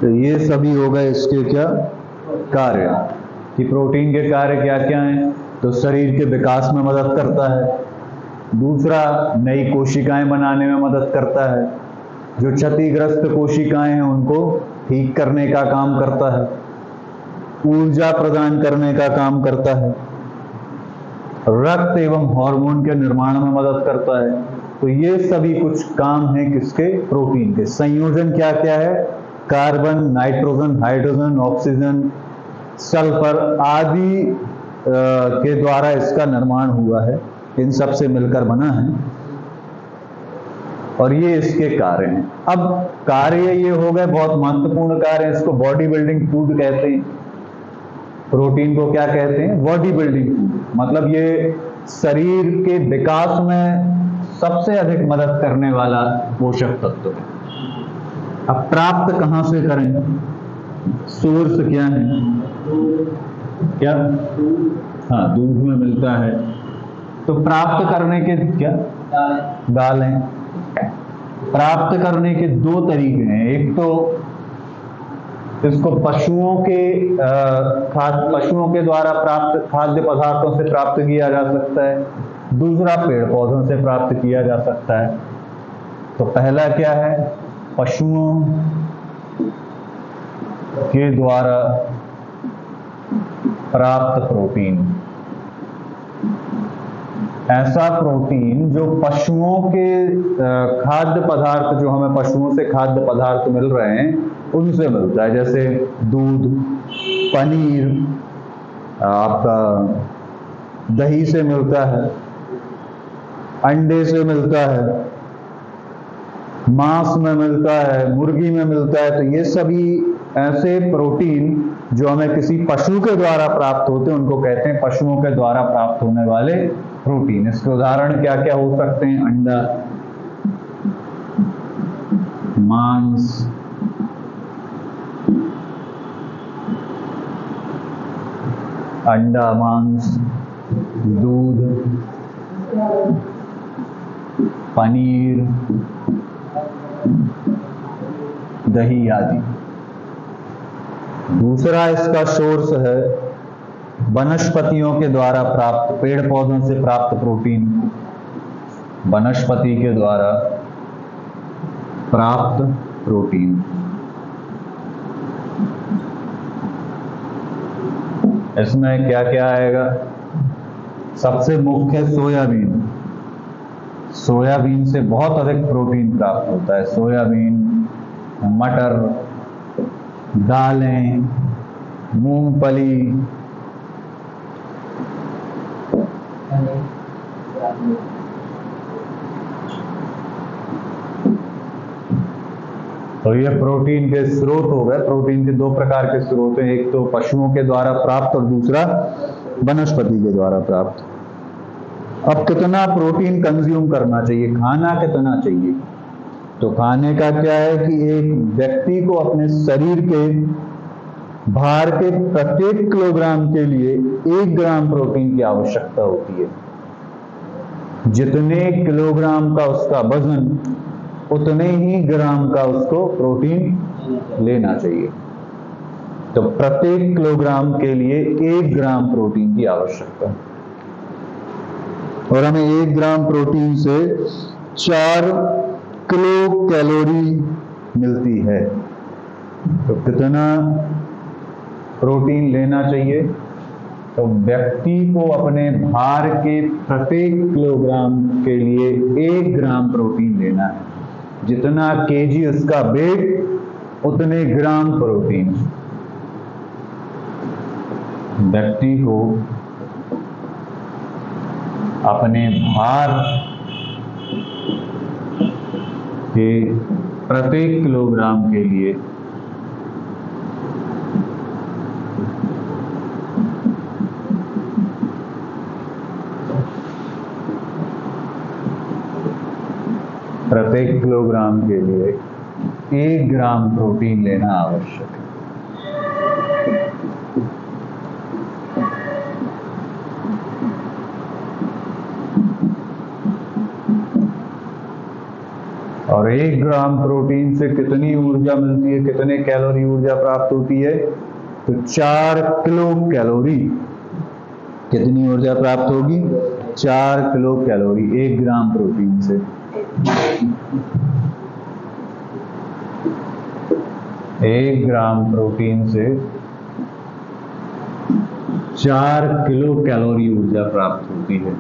तो ये सभी हो गए इसके क्या कार्य, कि प्रोटीन के कार्य क्या क्या हैं। तो शरीर के विकास में मदद करता है, दूसरा नई कोशिकाएं बनाने में मदद करता है, जो क्षतिग्रस्त कोशिकाएं हैं उनको ठीक करने का काम करता है, ऊर्जा प्रदान करने का काम करता है, रक्त एवं हार्मोन के निर्माण में मदद करता है। तो ये सभी कुछ काम हैं किसके, प्रोटीन के। संयोजन क्या क्या है, carbon, nitrogen, hydrogen, oxygen, sulphur आदि के द्वारा इसका निर्माण हुआ है, इन सब से मिलकर बना है, और ये इसके कार्य हैं। अब कार्य ये हो गए बहुत महत्वपूर्ण कार्य, इसको बॉडी बिल्डिंग फूड कहते हैं। प्रोटीन को क्या कहते हैं, बॉडी बिल्डिंग फूड, मतलब ये शरीर के विकास में सबसे अधिक मदद करने वाला पोषक तत्व है। अब प्राप्त कहां से करें, सोर्स क्या है, क्या, हाँ दूध में मिलता है। तो प्राप्त करने के क्या, दालें। प्राप्त करने के दो तरीके हैं, एक तो इसको पशुओं के द्वारा प्राप्त खाद्य पदार्थों से प्राप्त किया जा सकता है, दूसरा पेड़ पौधों से प्राप्त किया जा सकता है। तो पहला क्या है, पशुओं के द्वारा प्राप्त प्रोटीन, ऐसा प्रोटीन जो पशुओं के खाद्य पदार्थ, जो हमें पशुओं से खाद्य पदार्थ मिल रहे हैं उनसे मिलता है, जैसे दूध, पनीर, आपका दही से मिलता है, अंडे से मिलता है, मांस में मिलता है, मुर्गी में मिलता है। तो ये सभी ऐसे प्रोटीन जो हमें किसी पशु के द्वारा प्राप्त होते हैं उनको कहते हैं पशुओं के द्वारा प्राप्त होने वाले प्रोटीन। इसके उदाहरण क्या क्या हो सकते हैं, अंडा, मांस, अंडा, मांस, दूध, पनीर, दही आदि। दूसरा इसका सोर्स है वनस्पतियों के द्वारा प्राप्त, पेड़ पौधों से प्राप्त प्रोटीन, वनस्पति के द्वारा प्राप्त प्रोटीन। इसमें क्या क्या आएगा, सबसे मुख्य सोयाबीन। सोयाबीन से बहुत अधिक प्रोटीन प्राप्त होता है। सोयाबीन, मटर, दालें, मूंगफली, तो ये प्रोटीन के स्रोत हो गए। प्रोटीन के दो प्रकार के स्रोत हैं, एक तो पशुओं के द्वारा प्राप्त और दूसरा वनस्पति के द्वारा प्राप्त। अब कितना प्रोटीन कंज्यूम करना चाहिए, खाना कितना चाहिए, तो खाने का क्या है कि एक व्यक्ति को अपने शरीर के भार के प्रत्येक किलोग्राम के लिए 1 ग्राम प्रोटीन की आवश्यकता होती है। जितने किलोग्राम का उसका वजन उतने ही ग्राम का उसको प्रोटीन लेना चाहिए। तो प्रत्येक किलोग्राम के लिए 1 ग्राम प्रोटीन की आवश्यकता है, और हमें 1 ग्राम प्रोटीन से 4 किलो कैलोरी मिलती है। तो कितना प्रोटीन लेना चाहिए, तो व्यक्ति को अपने भार के प्रत्येक किलोग्राम के लिए 1 ग्राम प्रोटीन लेना है। जितना केजी उसका वेट उतने ग्राम प्रोटीन व्यक्ति को अपने भार के प्रत्येक किलोग्राम के लिए लिए 1 ग्राम प्रोटीन लेना आवश्यक है। और 1 ग्राम प्रोटीन से कितनी ऊर्जा मिलती है, कितने कैलोरी ऊर्जा प्राप्त होती है? तो 4 किलो कैलोरी। कितनी ऊर्जा प्राप्त होगी? 4 किलो कैलोरी 1 ग्राम प्रोटीन से। 1 ग्राम प्रोटीन से 4 किलो कैलोरी ऊर्जा प्राप्त होती है।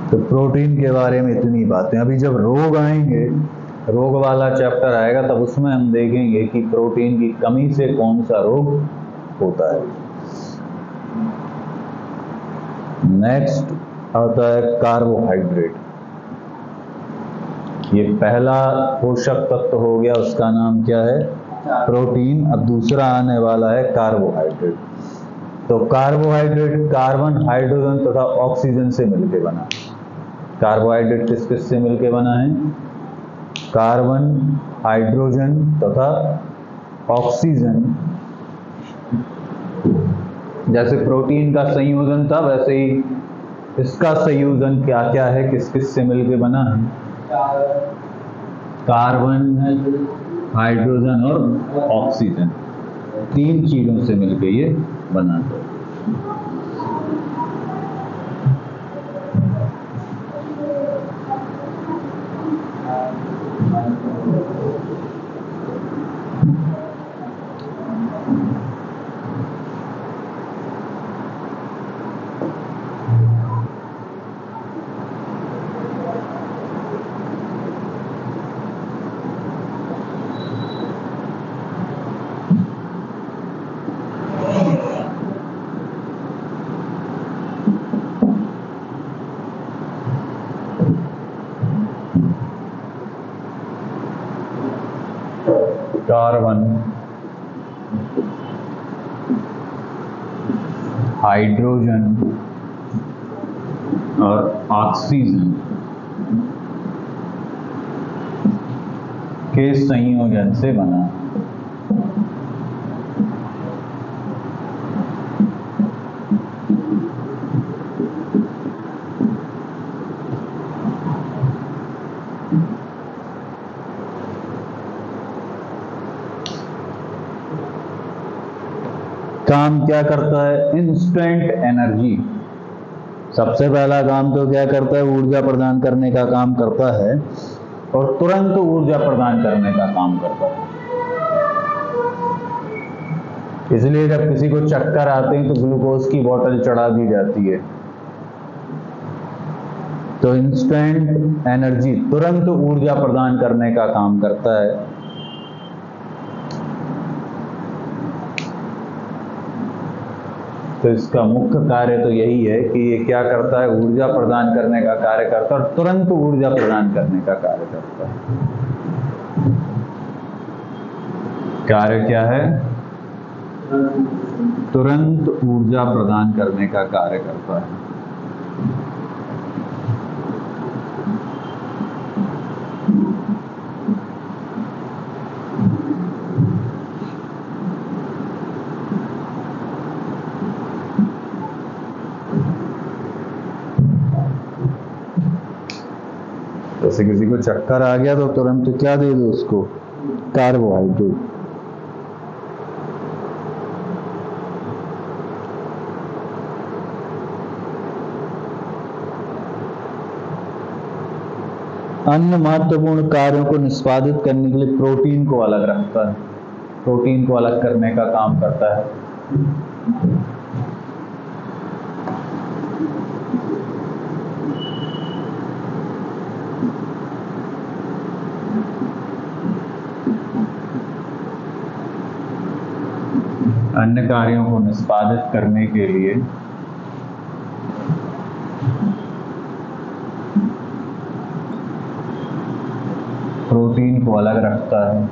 तो प्रोटीन के बारे में इतनी बातें। अभी जब रोग आएंगे, रोग वाला चैप्टर आएगा, तब उसमें हम देखेंगे कि प्रोटीन की कमी से कौन सा रोग होता है। नेक्स्ट आता है कार्बोहाइड्रेट। ये पहला पोषक तत्व हो गया, उसका नाम क्या है? प्रोटीन। अब दूसरा आने वाला है कार्बोहाइड्रेट। तो कार्बोहाइड्रेट कार्बन, हाइड्रोजन तथा ऑक्सीजन से मिलकर बना। कार्बोहाइड्रेट किस किस से मिलकर बना है? कार्बन, हाइड्रोजन तथा ऑक्सीजन। जैसे प्रोटीन का संयोजन था, वैसे ही इसका संयोजन क्या क्या है, किस किस से मिलकर बना है? कार्बन, हाइड्रोजन और ऑक्सीजन, 3 चीजों से मिलकर ये बना है। कार्बन, हाइड्रोजन और ऑक्सीजन के संयोजन से बना। काम क्या करता है? Instant energy. सबसे पहला काम तो क्या करता है? ऊर्जा प्रदान करने का काम करता है, और तुरंत ऊर्जा प्रदान करने का काम करता है। इसलिए जब किसी को चक्कर आते हैं तो ग्लूकोज की बोतल चढ़ा दी जाती है। तो इंस्टेंट एनर्जी, तुरंत ऊर्जा प्रदान करने का काम करता है। तो इसका मुख्य कार्य तो यही है कि ये क्या करता है? ऊर्जा प्रदान करने का कार्य करता है, और तुरंत ऊर्जा प्रदान करने का कार्य करता है। कार्य क्या है? तुरंत ऊर्जा प्रदान करने का कार्य करता है। जैसे किसी को चक्कर आ गया तो तुरंत क्या दे दो उसको? कार्बोहाइड्रेट। अन्य महत्वपूर्ण कार्यों को निष्पादित करने के लिए प्रोटीन को अलग रखता है, प्रोटीन को अलग करने का काम करता है। अन्य कार्यों को निष्पादित करने के लिए प्रोटीन को अलग रखता है।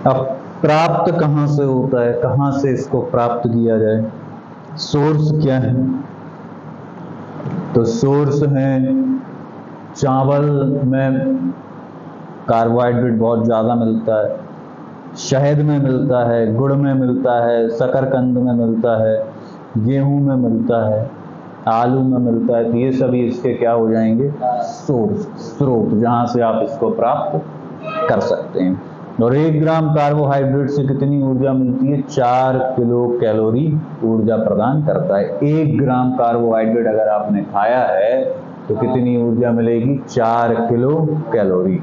अब प्राप्त कहाँ से होता है, कहाँ से इसको प्राप्त किया जाए, सोर्स क्या है? तो सोर्स है चावल में कार्बोहाइड्रेट बहुत ज़्यादा मिलता है, शहद में मिलता है, गुड़ में मिलता है, शकरकंद में मिलता है, गेहूं में मिलता है, आलू में मिलता है। तो ये सभी इसके क्या हो जाएंगे? सोर्स, स्रोत, जहाँ से आप इसको प्राप्त कर सकते हैं। और 1 ग्राम कार्बोहाइड्रेट से कितनी ऊर्जा मिलती है? 4 किलो कैलोरी ऊर्जा प्रदान करता है। 1 ग्राम कार्बोहाइड्रेट अगर आपने खाया है तो कितनी ऊर्जा मिलेगी? 4 किलो कैलोरी।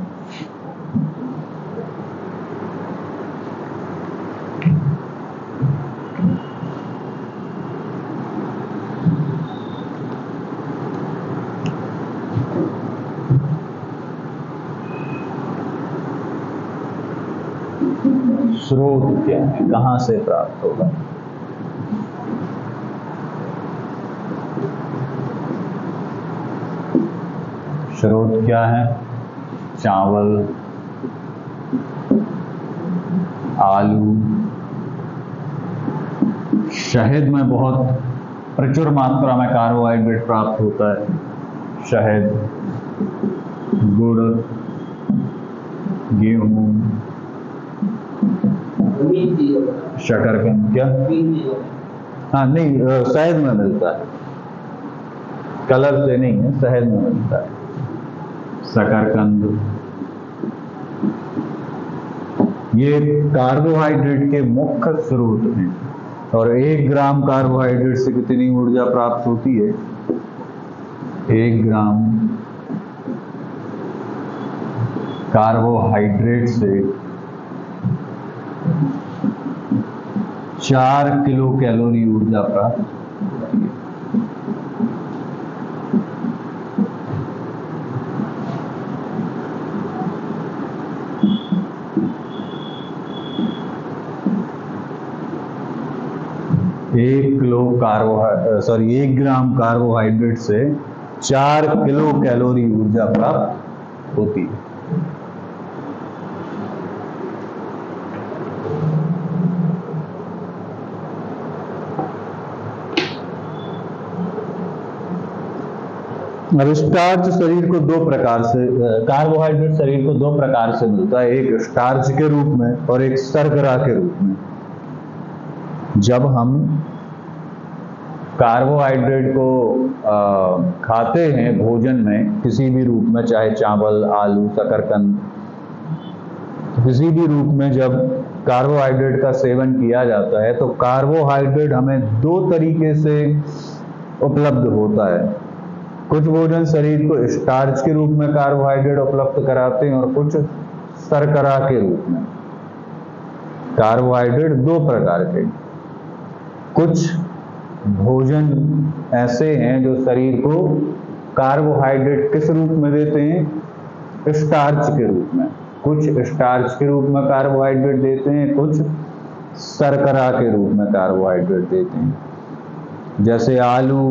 स्रोत क्या है, कहां से प्राप्त होगा? स्रोत क्या है? चावल, आलू, शहद में बहुत प्रचुर मात्रा में कार्बोहाइड्रेट प्राप्त होता है। शहद, गुड़, गेहूं, शकरकंद, क्या? हाँ नहीं, शहद में मिलता है, कलर से नहीं है, शहद में मिलता है। शकरकंद, ये कार्बोहाइड्रेट के मुख्य स्रोत हैं। और 1 ग्राम कार्बोहाइड्रेट से कितनी ऊर्जा प्राप्त होती है? 1 ग्राम कार्बोहाइड्रेट से 4 किलो कैलोरी ऊर्जा प्राप्त होती है। एक ग्राम कार्बोहाइड्रेट से 4 किलो कैलोरी ऊर्जा प्राप्त होती है। अब स्टार्च शरीर को 2 प्रकार से, कार्बोहाइड्रेट शरीर को 2 प्रकार से मिलता है, एक स्टार्च के रूप में और एक शर्करा के रूप में। जब हम कार्बोहाइड्रेट को खाते हैं भोजन में किसी भी रूप में, चाहे चावल, आलू, शकरकंद, किसी भी रूप में जब कार्बोहाइड्रेट का सेवन किया जाता है तो कार्बोहाइड्रेट हमें 2 तरीके से उपलब्ध होता है। कुछ भोजन शरीर को स्टार्च के रूप में कार्बोहाइड्रेट उपलब्ध कराते हैं और कुछ शर्करा के रूप में। कार्बोहाइड्रेट 2 प्रकार के। कुछ भोजन ऐसे हैं जो शरीर को कार्बोहाइड्रेट किस रूप में देते हैं? स्टार्च के रूप में। कुछ स्टार्च के रूप में कार्बोहाइड्रेट देते हैं, कुछ शर्करा के रूप में कार्बोहाइड्रेट देते हैं। जैसे आलू,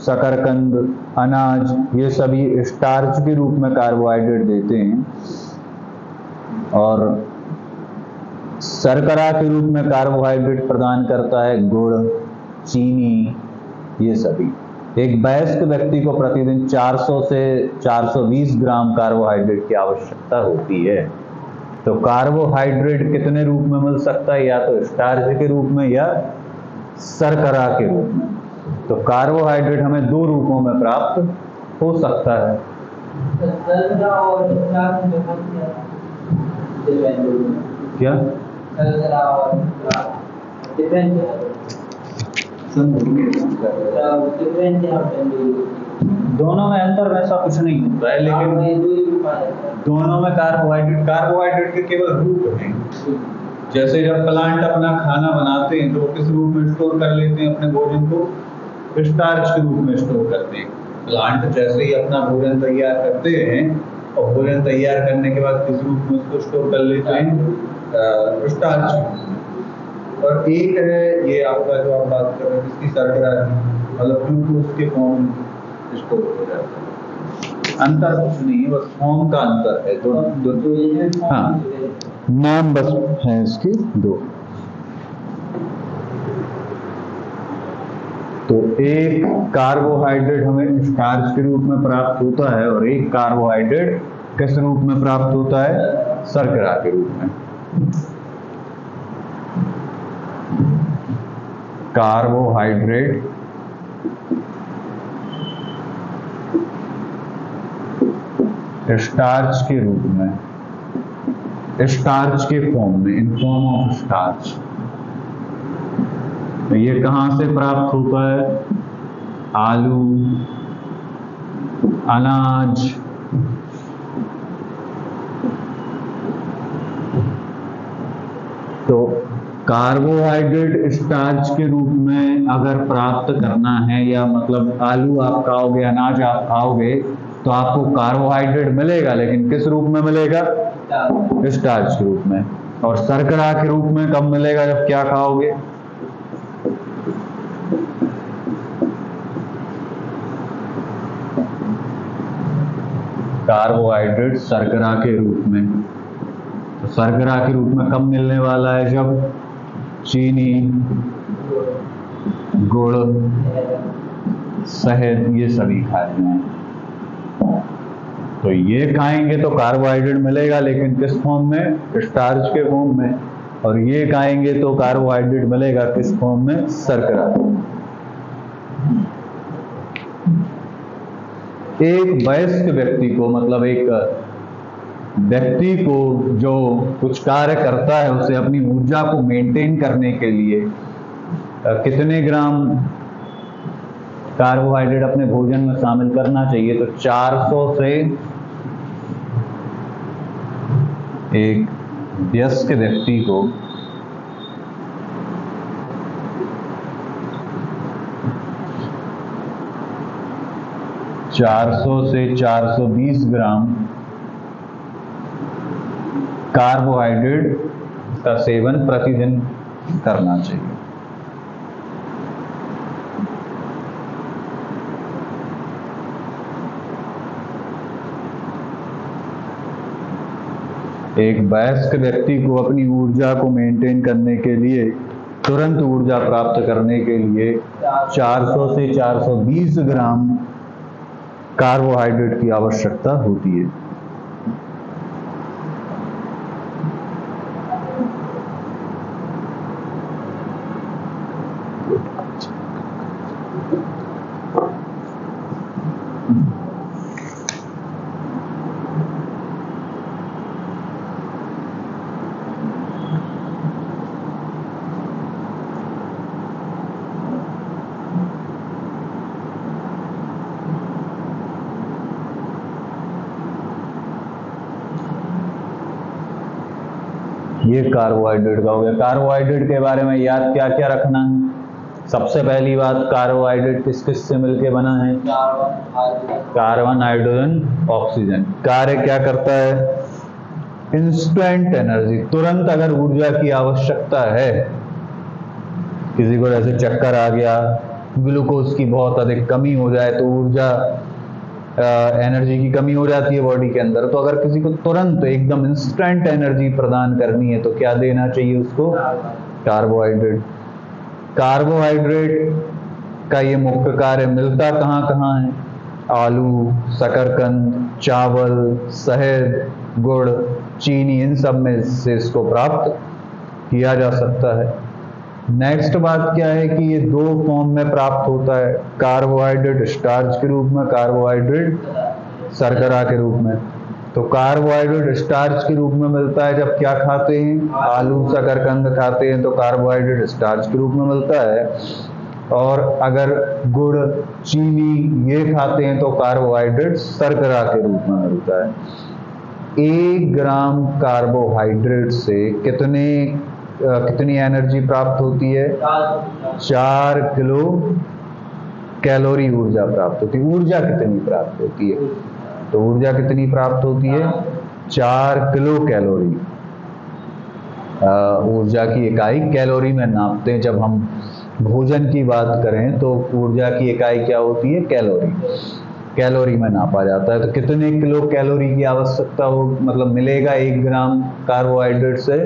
शकरकंद, अनाज, ये सभी स्टार्च के रूप में कार्बोहाइड्रेट देते हैं। और शर्करा के रूप में कार्बोहाइड्रेट प्रदान करता है गुड़, चीनी, ये सभी। एक वयस्क व्यक्ति को प्रतिदिन 400 से 420 ग्राम कार्बोहाइड्रेट की आवश्यकता होती है। तो कार्बोहाइड्रेट कितने रूप में मिल सकता है? या तो स्टार्च के रूप में या शर्करा के रूप में। तो कार्बोहाइड्रेट हमें दो रूपों में प्राप्त हो सकता है। क्या दोनों में अंतर वैसा कुछ नहीं होता है, लेकिन दोनों में कार्बोहाइड्रेट के केवल रूप हैं। जैसे जब प्लांट अपना खाना बनाते हैं तो वो किस रूप में स्टोर कर लेते हैं अपने भोजन को? स्टार्च के रूप में स्टोर करते हैं। प्लांट जैसे ही अपना भोजन तैयार करते हैं और भोजन तैयार करने के बाद किस रूप में उसको स्टोर कर लेते हैं? स्टार्च। और एक है ये आपका जो आप बात कर रहे हैं जिसकी शर्करा मतलब ग्लूकोज के फॉर्म में स्टोर हो जाता है। अंतर कुछ नहीं है, बस फॉर्म का अंतर है। तो हाँ, नाम बस है इसके दो। तो एक कार्बोहाइड्रेट हमें स्टार्च के रूप में प्राप्त होता है और एक कार्बोहाइड्रेट किस रूप में प्राप्त होता है? शर्करा के रूप में। कार्बोहाइड्रेट स्टार्च के रूप में, स्टार्च के फॉर्म में, इन फॉर्म ऑफ स्टार्च। तो ये कहां से प्राप्त होता है? आलू, अनाज, तो कार्बोहाइड्रेट स्टार्च के रूप में अगर प्राप्त करना है, या मतलब आलू आप खाओगे, अनाज आप खाओगे तो आपको कार्बोहाइड्रेट मिलेगा, लेकिन किस रूप में मिलेगा? स्टार्च के रूप में। और शर्करा के रूप में कब मिलेगा? जब क्या खाओगे? कार्बोहाइड्रेट शर्करा के रूप में। तो शर्करा के रूप में कब मिलने वाला है? जब चीनी, गुड़, शहद ये सभी खाते हैं। तो ये खाएंगे तो कार्बोहाइड्रेट मिलेगा, लेकिन किस फॉर्म में? स्टार्च के फॉर्म में। और ये खाएंगे तो कार्बोहाइड्रेट मिलेगा किस फॉर्म में? शर्करा। एक वयस्क व्यक्ति को, मतलब एक व्यक्ति को जो कुछ कार्य करता है, उसे अपनी ऊर्जा को मेंटेन करने के लिए कितने ग्राम कार्बोहाइड्रेट अपने भोजन में शामिल करना चाहिए? तो 400 से, एक वयस्क व्यक्ति को 400 से 420 ग्राम कार्बोहाइड्रेट का सेवन प्रतिदिन करना चाहिए। एक वयस्क व्यक्ति को अपनी ऊर्जा को मेंटेन करने के लिए, तुरंत ऊर्जा प्राप्त करने के लिए 400 से 420 ग्राम कार्बोहाइड्रेट की आवश्यकता होती है। ये कार्बोहाइड्रेट का हो गया। कार्बोहाइड्रेट के बारे में याद क्या क्या रखना है? सबसे पहली बात, कार्बोहाइड्रेट किस किस से मिलके बना है? Carbon, hydrogen, oxygen. कार्य क्या करता है? इंस्टेंट एनर्जी, तुरंत अगर ऊर्जा की आवश्यकता है, किसी को जैसे चक्कर आ गया, ग्लूकोज की बहुत अधिक कमी हो जाए तो ऊर्जा, एनर्जी की कमी हो जाती है बॉडी के अंदर, तो अगर किसी को तुरंत एकदम इंस्टेंट एनर्जी प्रदान करनी है तो क्या देना चाहिए उसको? कार्बोहाइड्रेट। कार्बोहाइड्रेट का ये मुख्य कार्य मिलता कहाँ कहाँ है? आलू, शकरकंद, चावल, शहद, गुड़, चीनी, इन सब में से इसको प्राप्त किया जा सकता है। नेक्स्ट बात क्या है कि ये दो फॉर्म में प्राप्त होता है, कार्बोहाइड्रेट स्टार्च के रूप में, कार्बोहाइड्रेट शर्करा के रूप में। तो कार्बोहाइड्रेट स्टार्च के रूप में मिलता है जब क्या खाते हैं, आलू शकरकंद खाते हैं तो कार्बोहाइड्रेट स्टार्च के रूप में मिलता है। और अगर गुड़ चीनी ये खाते हैं तो कार्बोहाइड्रेट शर्करा के रूप में मिलता है। 1 ग्राम कार्बोहाइड्रेट से कितनी एनर्जी प्राप्त होती है? 4 किलो कैलोरी ऊर्जा प्राप्त होती है। ऊर्जा कितनी प्राप्त होती है? तो ऊर्जा कितनी प्राप्त होती है? 4 किलो कैलोरी। ऊर्जा की इकाई कैलोरी में नापते हैं। जब हम भोजन की बात करें तो ऊर्जा की इकाई क्या होती है? कैलोरी। कैलोरी में नापा जाता है। तो कितने किलो कैलोरी की आवश्यकता हो, मतलब मिलेगा 1 ग्राम कार्बोहाइड्रेट से?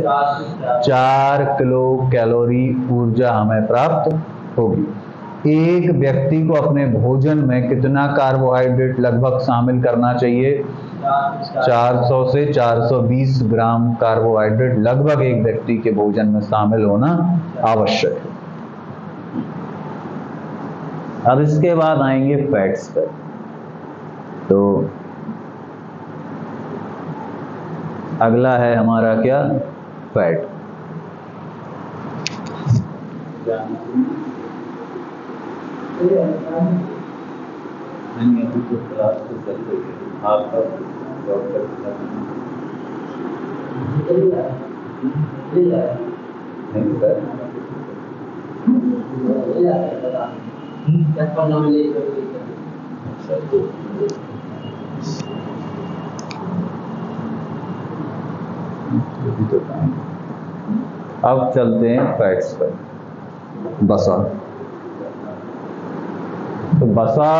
4 किलो कैलोरी ऊर्जा हमें प्राप्त होगी। एक व्यक्ति को अपने भोजन में कितना कार्बोहाइड्रेट लगभग शामिल करना चाहिए? 400 से 420 ग्राम कार्बोहाइड्रेट लगभग एक व्यक्ति के भोजन में शामिल होना आवश्यक है। अब इसके बाद आएंगे फैट्स पर। तो अगला है हमारा क्या? फैट। अभी तो क्लास तो चल रही है, आपका डॉक्टर नहीं सर, अब चलते हैं फैट्स पर। बसा। तो बसा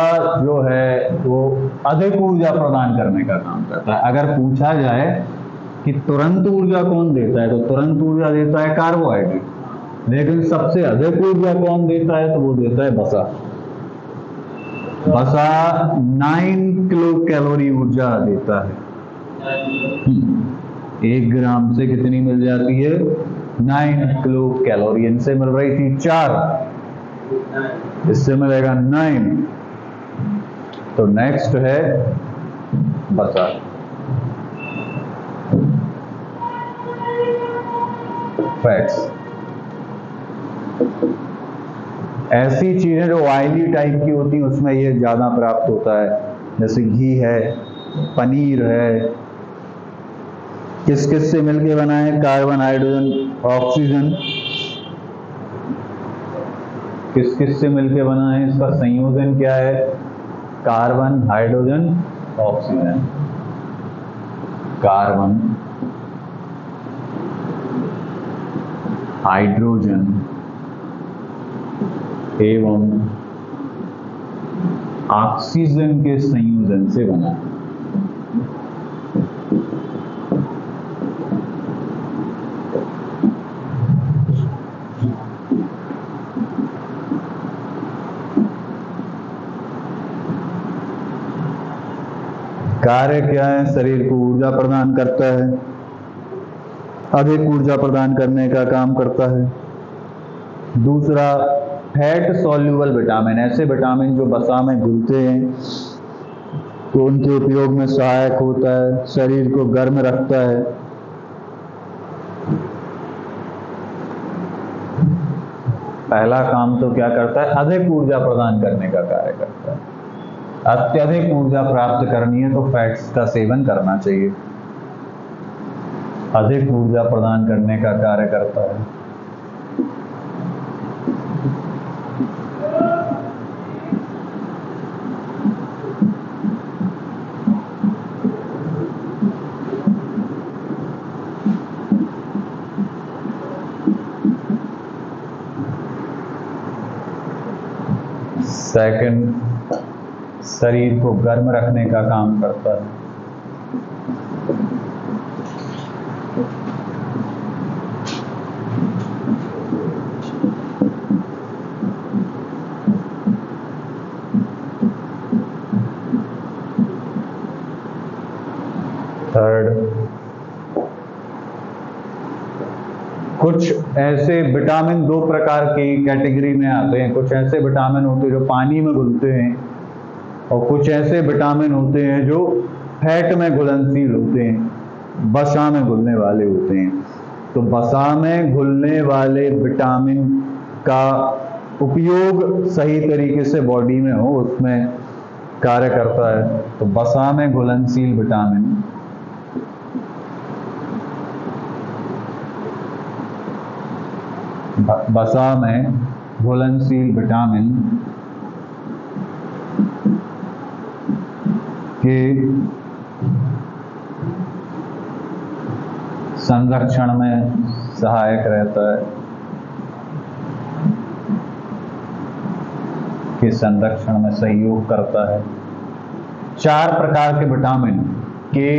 जो है वो अधिक ऊर्जा प्रदान करने का काम करता है। अगर पूछा जाए कि तुरंत ऊर्जा कौन देता है, तो तुरंत ऊर्जा देता है कार्बोहाइड्रेट। लेकिन सबसे अधिक ऊर्जा कौन देता है? तो वो देता है बसा। बसा 9 किलो कैलोरी ऊर्जा देता है। 1 ग्राम से कितनी मिल जाती है? 9 किलो कैलोरी। इनसे मिल रही थी 4, इससे मिलेगा 9। तो नेक्स्ट है बसा। फैट्स ऐसी चीजें जो ऑयली टाइप की होती हैं उसमें ये ज्यादा प्राप्त होता है, जैसे घी है, पनीर है। किस किस से मिलके बना है? Carbon, hydrogen, oxygen. किस किस से मिलके बना है? इसका संयोजन क्या है? Carbon, hydrogen, oxygen. Carbon, hydrogen एवं ऑक्सीजन के संयोजन से बना है। कार्य क्या है? शरीर को ऊर्जा प्रदान करता है, अधिक ऊर्जा प्रदान करने का काम करता है। दूसरा, फैट सॉल्युबल विटामिन, ऐसे विटामिन जो वसा में घुलते हैं तो उनके उपयोग में सहायक होता है, शरीर को गर्म रखता है। पहला काम तो क्या करता है? अधिक ऊर्जा प्रदान करने का कार्य करता है। अत्यधिक ऊर्जा प्राप्त करनी है तो फैट्स का सेवन करना चाहिए। अधिक ऊर्जा प्रदान करने का कार्य करता है। सेकंड, शरीर को गर्म रखने का काम करता है। थर्ड, कुछ ऐसे विटामिन दो प्रकार की कैटेगरी में आते हैं। कुछ ऐसे विटामिन होते हैं जो पानी में घुलते हैं और कुछ ऐसे विटामिन होते हैं जो फैट में घुलनशील होते हैं, वसा में घुलने वाले होते हैं। तो वसा में घुलने वाले विटामिन का उपयोग सही तरीके से बॉडी में हो, उसमें कार्य करता है। तो वसा में घुलनशील विटामिन वसा में घुलनशील विटामिन के संरक्षण में सहायक रहता है, के संरक्षण में सहयोग करता है। चार प्रकार के विटामिन के,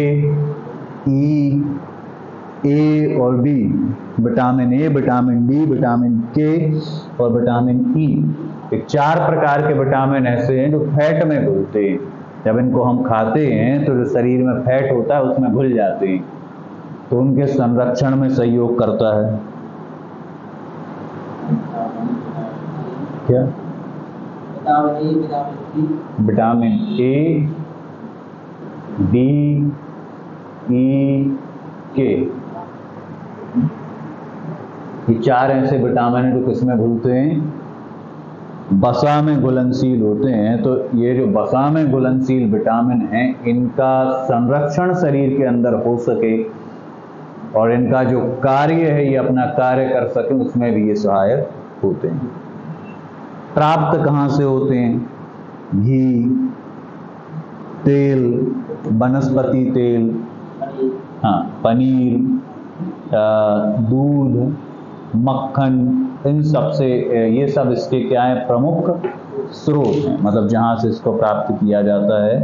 ई, ए और B, vitamin A, vitamin D, vitamin K और विटामिन ई, ये चार प्रकार के विटामिन ऐसे हैं जो फैट में घुलते हैं। जब इनको हम खाते हैं तो जो शरीर में फैट होता है उसमें घुल जाते हैं, तो उनके संरक्षण में सहयोग करता है। क्या? विटामिन ए, डी, ई, के, ये चार ऐसे विटामिन हैं जो किसमें घुलते हैं? वसा में घुलनशील होते हैं। तो ये जो वसा में घुलनशील विटामिन हैं, इनका संरक्षण शरीर के अंदर हो सके और इनका जो कार्य है ये अपना कार्य कर सके, उसमें भी ये सहायक होते हैं। प्राप्त कहाँ से होते हैं? घी, तेल, वनस्पति तेल, हाँ, पनीर, दूध, मक्खन, इन सब से, ये सब इसके क्या है? प्रमुख स्रोत हैं, मतलब जहाँ से इसको प्राप्त किया जाता है।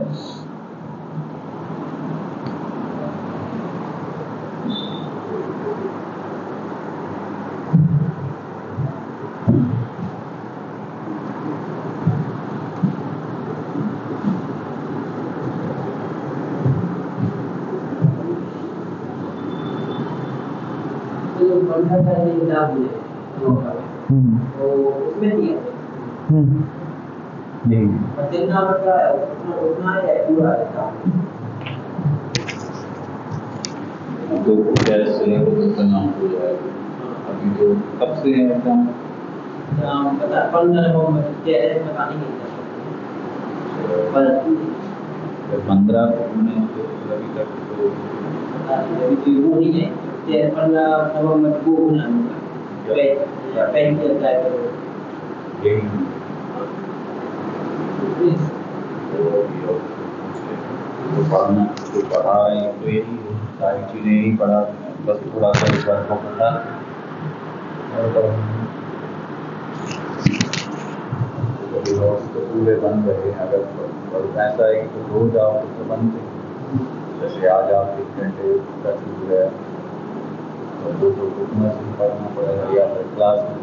तो कैसे करना हो जाएगा? अभी तो कब से है एग्जाम? पता 15 नवंबर के पता नहीं है। 15 में तो अभी तक तो अभी वो नहीं है। 15 नवंबर को होना है। पहले चलता है तो पढ़ना, तो पढ़ाई तो यही सारी चीज़ें ही पढ़ा, बस थोड़ा सा इस बार को पढ़ा और तो पूरे बंद रहे। अगर ऐसा है कि तो रोज आओ तो बंद थे, जैसे आज आप 1 घंटे का छूट गया और 2 बुक में से पढ़ना पड़ेगा या फिर क्लास में से।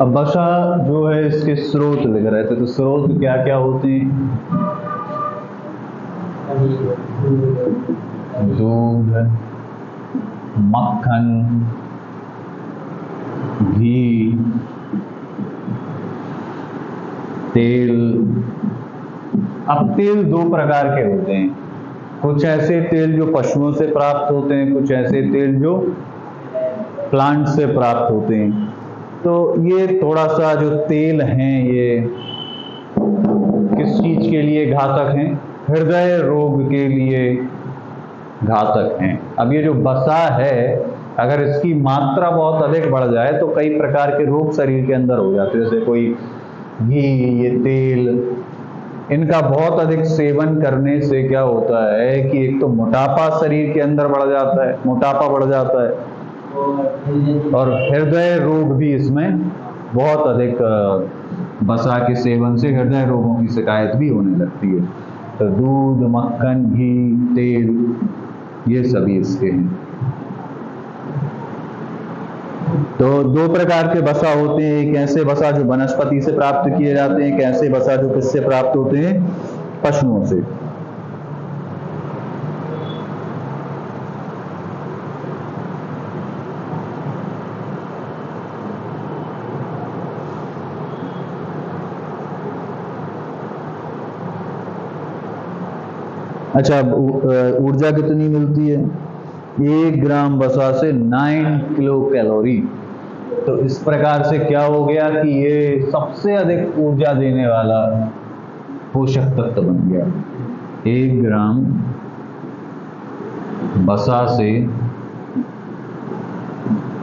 अब वसा जो है इसके स्रोत लिख रहे थे, तो स्रोत क्या क्या होते हैं? दूध, मक्खन, घी, तेल। अब तेल 2 प्रकार के होते हैं। कुछ ऐसे तेल जो पशुओं से प्राप्त होते हैं, कुछ ऐसे तेल जो प्लांट से प्राप्त होते हैं। तो ये थोड़ा सा जो तेल हैं ये किस चीज के लिए घातक हैं? हृदय रोग के लिए घातक हैं। अब ये जो वसा है, अगर इसकी मात्रा बहुत अधिक बढ़ जाए तो कई प्रकार के रोग शरीर के अंदर हो जाते हैं। जैसे कोई घी, ये तेल, इनका बहुत अधिक सेवन करने से क्या होता है कि एक तो मोटापा शरीर के अंदर बढ़ जाता है, मोटापा बढ़ जाता है, और हृदय रोग भी इसमें बहुत अधिक, वसा के सेवन से हृदय रोगों की शिकायत भी होने लगती है। तो दूध, मक्खन, घी, तेल, ये सभी इसके हैं। तो दो प्रकार के वसा होते हैं, एक ऐसे वसा जो वनस्पति से प्राप्त किए जाते हैं, एक ऐसे वसा जो किससे प्राप्त होते हैं, पशुओं से। अच्छा, ऊर्जा कितनी मिलती है? 1 ग्राम वसा से 9 किलो कैलोरी। तो इस प्रकार से क्या हो गया कि ये सबसे अधिक ऊर्जा देने वाला पोषक तत्व बन गया। 1 ग्राम वसा से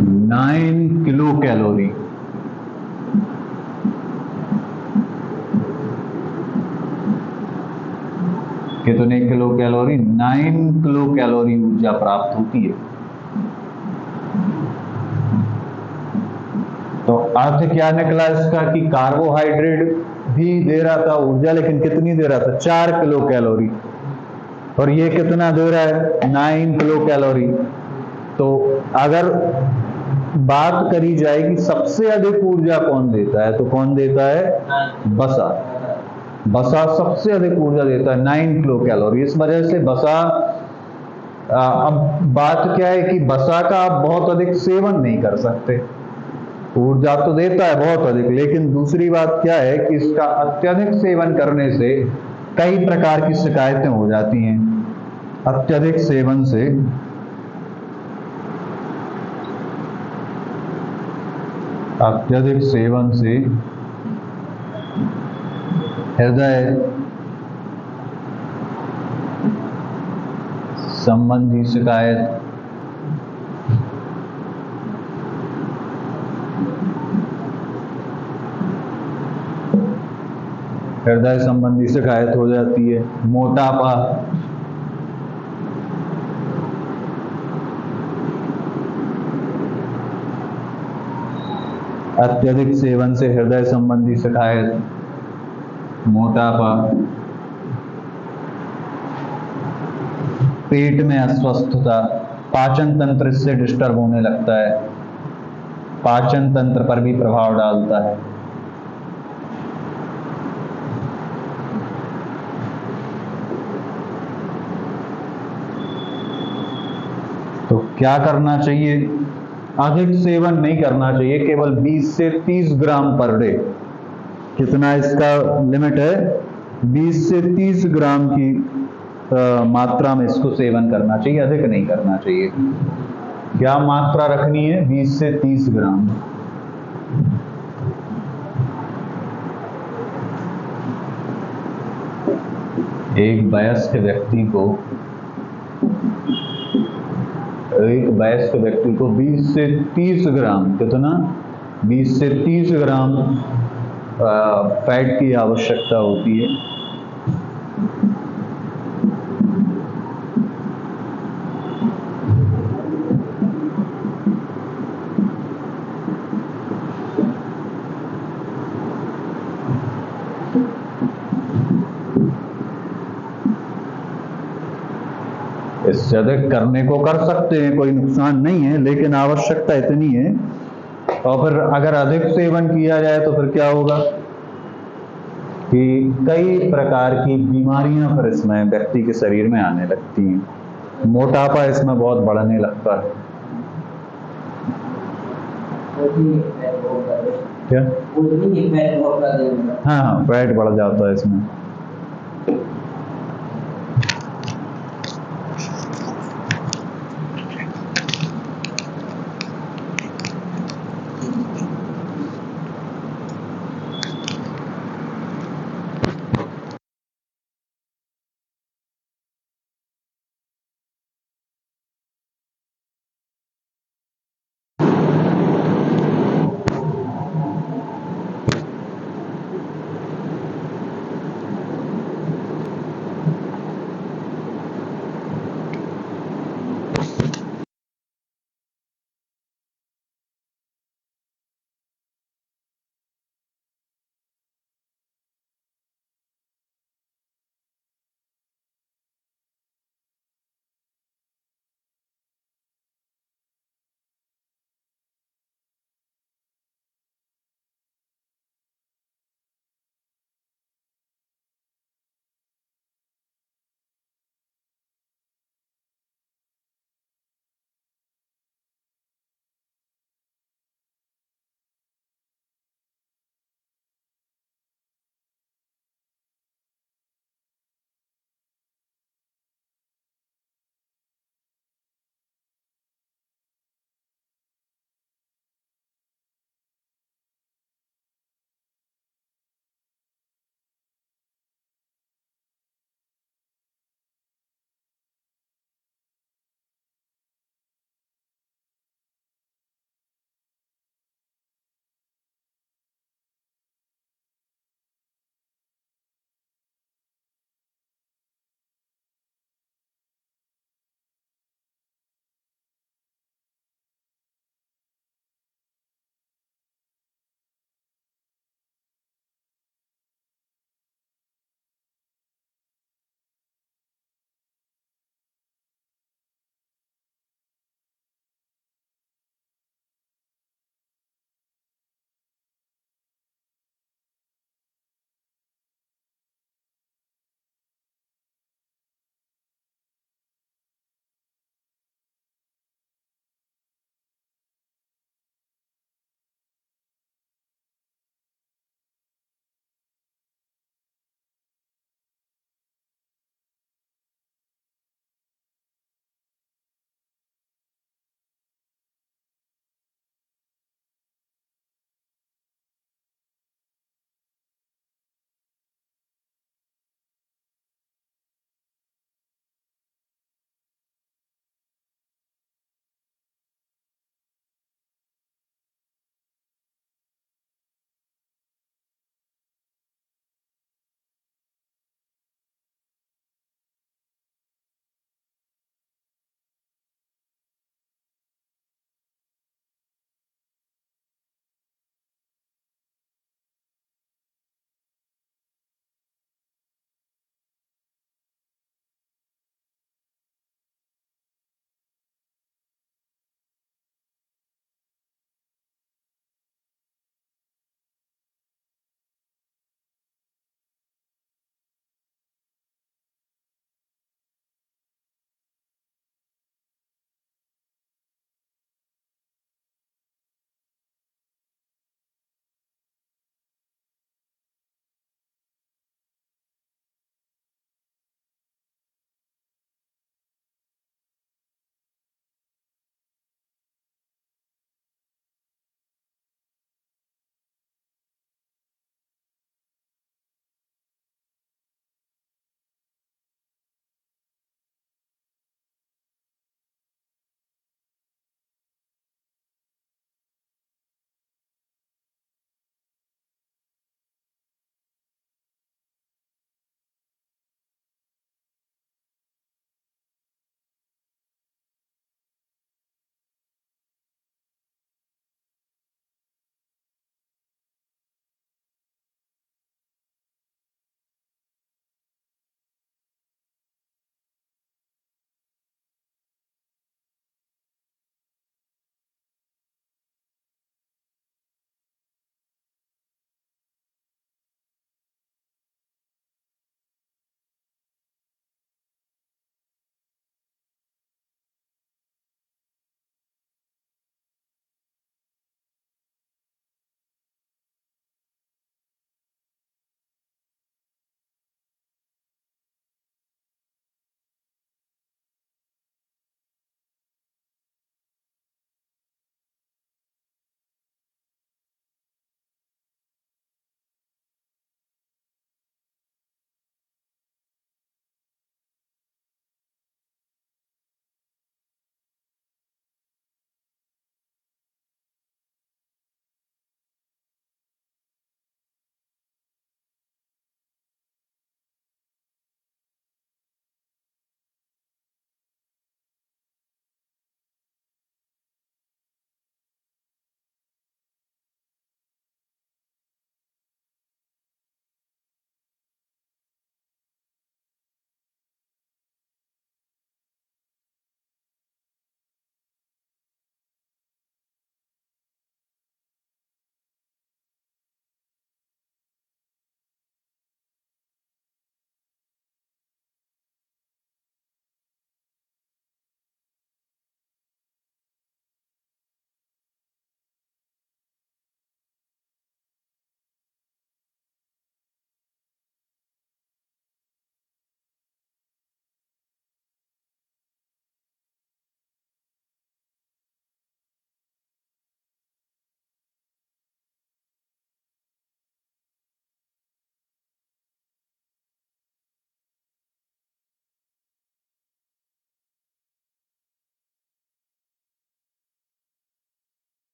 9 किलो कैलोरी। कितने किलो कैलोरी? 9 किलो कैलोरी ऊर्जा प्राप्त होती है। तो अर्थ क्या निकला इसका कि कार्बोहाइड्रेट भी दे रहा था ऊर्जा, लेकिन कितनी दे रहा था? 4 किलो कैलोरी। और ये कितना दे रहा है? 9 किलो कैलोरी। तो अगर बात करी जाए कि सबसे अधिक ऊर्जा कौन देता है, तो कौन देता है? वसा। वसा सबसे अधिक ऊर्जा देता है, 9 किलो कैलोरी। इस वजह से वसा, अब बात क्या है कि वसा का आप बहुत अधिक सेवन नहीं कर सकते। ऊर्जा तो देता है बहुत अधिक, लेकिन दूसरी बात क्या है कि इसका अत्यधिक सेवन करने से कई प्रकार की शिकायतें हो जाती हैं। अत्यधिक सेवन से हृदय संबंधी शिकायत, हृदय संबंधी शिकायत हो जाती है। मोटापा, अत्यधिक सेवन से हृदय संबंधी शिकायत, मोटापा, पेट में अस्वस्थता, पाचन तंत्र इससे डिस्टर्ब होने लगता है, पाचन तंत्र पर भी प्रभाव डालता है। तो क्या करना चाहिए? अधिक सेवन नहीं करना चाहिए, केवल 20 से 30 ग्राम पर डे। कितना इसका लिमिट है? 20 से 30 ग्राम की मात्रा में इसको सेवन करना चाहिए, अधिक नहीं करना चाहिए। क्या मात्रा रखनी है? 20 से 30 ग्राम। एक वयस्क व्यक्ति को 20 से 30 ग्राम, कितना? 20 से 30 ग्राम फैट की आवश्यकता होती है। इससे अधिक करने को कर सकते हैं, कोई नुकसान नहीं है, लेकिन आवश्यकता इतनी है। और फिर अगर अधिक सेवन किया जाए तो फिर क्या होगा कि कई प्रकार की बीमारियां फिर इसमें व्यक्ति के शरीर में आने लगती हैं। मोटापा इसमें बहुत बढ़ने लगता है। क्या? हाँ, फैट बढ़ जाता है इसमें।